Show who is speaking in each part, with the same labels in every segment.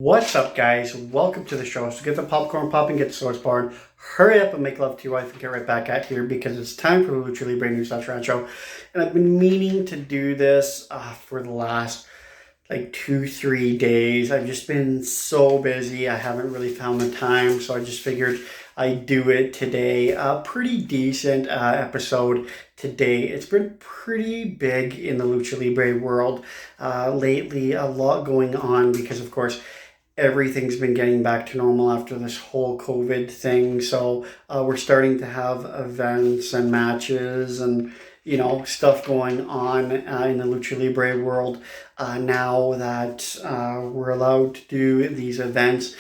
Speaker 1: What's up, guys? Welcome to the show. So get the popcorn popping, get the sauce pouring, hurry up and make love to your wife and get right back at here because it's time for the Lucha Libre News Rancho. And I've been meaning to do this for the last like 2-3 days. I've just been so busy. I haven't really found the time, so I just figured I'd do it today. A pretty decent episode today. It's been pretty big in the Lucha Libre world lately. A lot going on because, of course, everything's been getting back to normal after this whole COVID thing. So we're starting to have events and matches and stuff going on in the Lucha Libre world now that we're allowed to do these events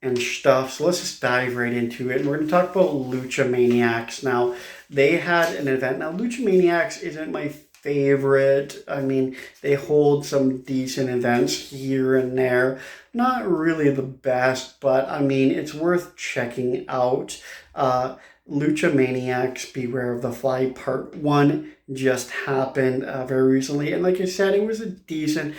Speaker 1: and stuff. So let's just dive right into it. And we're going to talk about Lucha Maniacs. Now, they had an event. Now, Lucha Maniacs isn't my favorite. I mean, they hold some decent events here and there. Not really the best, but I mean, it's worth checking out. Lucha Maniacs Beware of the Fly Part 1 just happened very recently. And like I said, it was a decent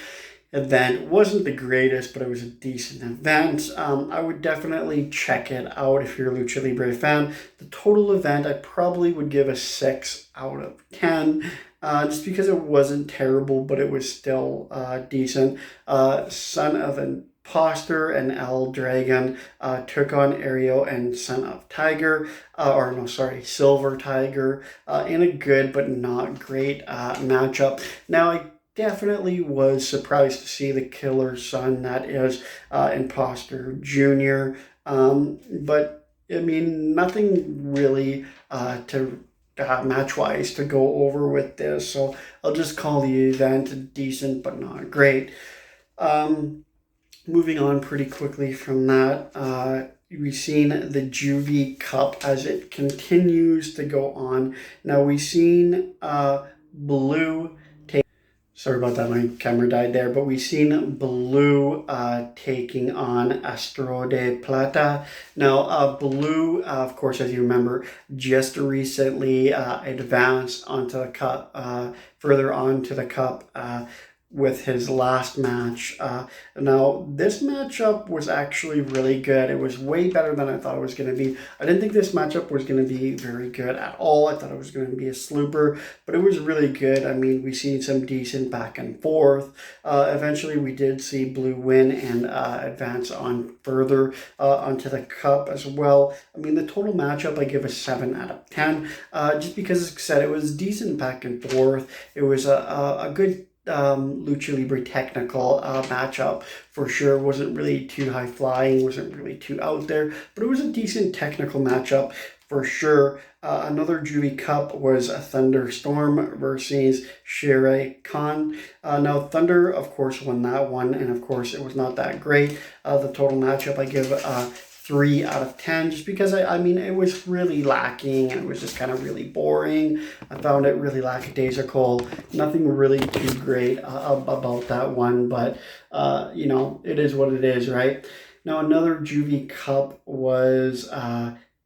Speaker 1: event. It wasn't the greatest, but it was a decent event. I would definitely check it out if you're a Lucha Libre fan. The total event, I probably would give a 6 out of 10. Just because it wasn't terrible, but it was still decent. Son of Imposter and El Dragon took on Ario and Son of Tiger, Silver Tiger, in a good but not great matchup. Now, I definitely was surprised to see the killer son that is Imposter Jr. But I mean, nothing really to match-wise to go over with this, so I'll just call the event decent but not great. Moving on pretty quickly from that, we've seen the Juvie Cup as it continues to go on. Now we've seen Blue take... Sorry about that, my camera died there, but we've seen Blue taking on Astro de Plata. Now, Blue, of course, as you remember, just recently advanced onto the cup, further on to the cup with his last match. Now, this matchup was actually really good. It was way better than I thought it was going to be. I didn't think this matchup was going to be very good at all. I thought it was going to be a slooper, but it was really good. I mean, we seen some decent back and forth. Eventually, we did see Blue win and advance on further onto the cup as well. I mean, the total matchup, I give a 7 out of 10, just because, as I said, it was decent back and forth. It was a good Lucha Libre technical matchup for sure. Wasn't really too high flying, wasn't really too out there, but it was a decent technical matchup for sure. Another Juvie Cup was a Thunderstorm versus Shere Khan. Now Thunder, of course, won that one, and of course it was not that great. The total matchup, I give 3 out of 10, just because I mean, it was really lacking and it was just kind of really boring. I found it really lackadaisical. Nothing really too great about that one, but it is what it is, right? Now, another Juvie Cup was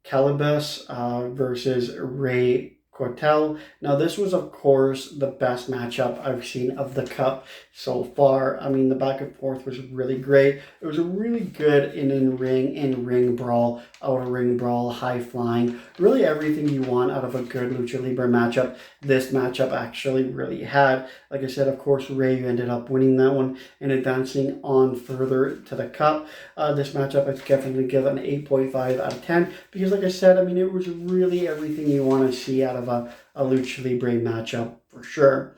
Speaker 1: Calibus versus Ray Cortel. Now, this was, of course, the best matchup I've seen of the Cup so far. I mean, the back and forth was really great. It was a really good in-ring brawl, outer ring brawl, high flying, really everything you want out of a good Lucha Libre matchup. This matchup actually really had. Like I said, of course, Ray ended up winning that one and advancing on further to the Cup. This matchup, I definitely give an 8.5 out of 10 because, like I said, I mean, it was really everything you want to see out of a Lucha Libre matchup for sure.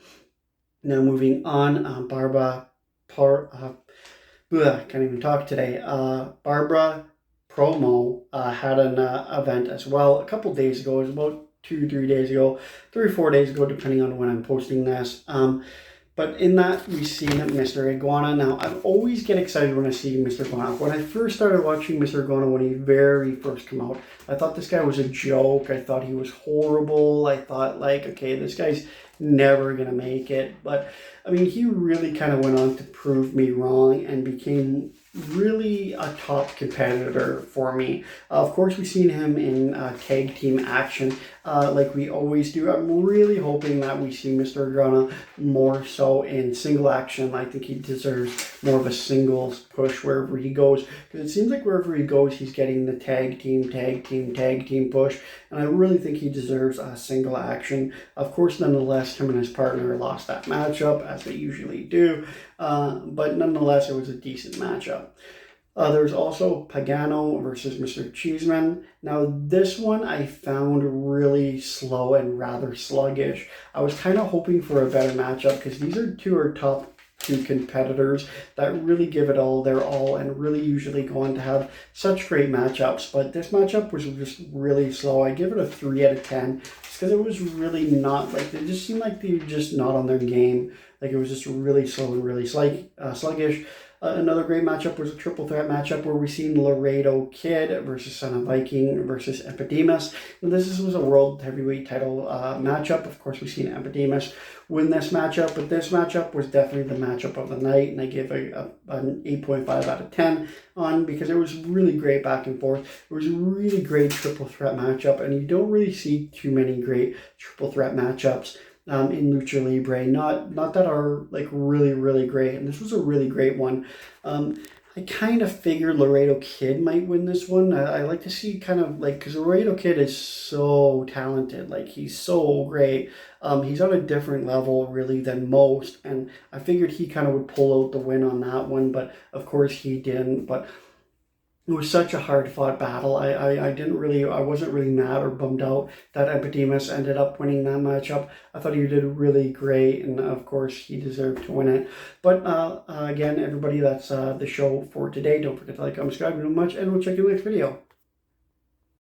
Speaker 1: Now moving on, can't even talk today. Barbara Promo had an event as well a couple days ago. It was about 2-3 days ago, 3 or 4 days ago, depending on when I'm posting this. But in that, we've seen Mr. Iguana. Now, I always get excited when I see Mr. Iguana. When I first started watching Mr. Iguana, when he very first came out, I thought this guy was a joke. I thought he was horrible. I thought, like, okay, this guy's never going to make it. But, I mean, he really kind of went on to prove me wrong and became really a top competitor for me. Of course, we've seen him in tag team action like we always do. I'm really hoping that we see Mr. Adrana more so in single action. I think he deserves more of a singles push wherever he goes, because it seems like wherever he goes, he's getting the tag team push, and I really think he deserves a single action. Of course, nonetheless, him and his partner lost that matchup, as they usually do, but nonetheless, it was a decent matchup. There's also Pagano versus Mr. Cheeseman. Now, this one I found really slow and rather sluggish. I was kind of hoping for a better matchup, because these are top two competitors that really give it all their all and really usually go on to have such great matchups. But this matchup was just really slow. I give it a 3 out of 10 because it was really not, like, they just seemed like they were just not on their game. Like, it was just really slow and really sluggish. Another great matchup was a triple threat matchup where we seen Laredo Kid versus Son of Viking versus Epidemus. And this was a world heavyweight title matchup. Of course, we've seen Epidemus win this matchup, but this matchup was definitely the matchup of the night, and I gave an 8.5 out of 10 on, because it was really great back and forth. It was a really great triple threat matchup, and you don't really see too many great triple threat matchups in Lucha Libre, not that are like really great, and this was a really great one. I kind of figured Laredo Kid might win this one. I like to see kind of like, because Laredo Kid is so talented, like he's so great. He's on a different level really than most, and I figured he kind of would pull out the win on that one, but of course he didn't. But it was such a hard-fought battle. I wasn't really mad or bummed out that Epidemus ended up winning that matchup. I thought he did really great, and of course he deserved to win it. But again, everybody, that's the show for today. Don't forget to like, comment, subscribe, very much, and we'll check you in the next video.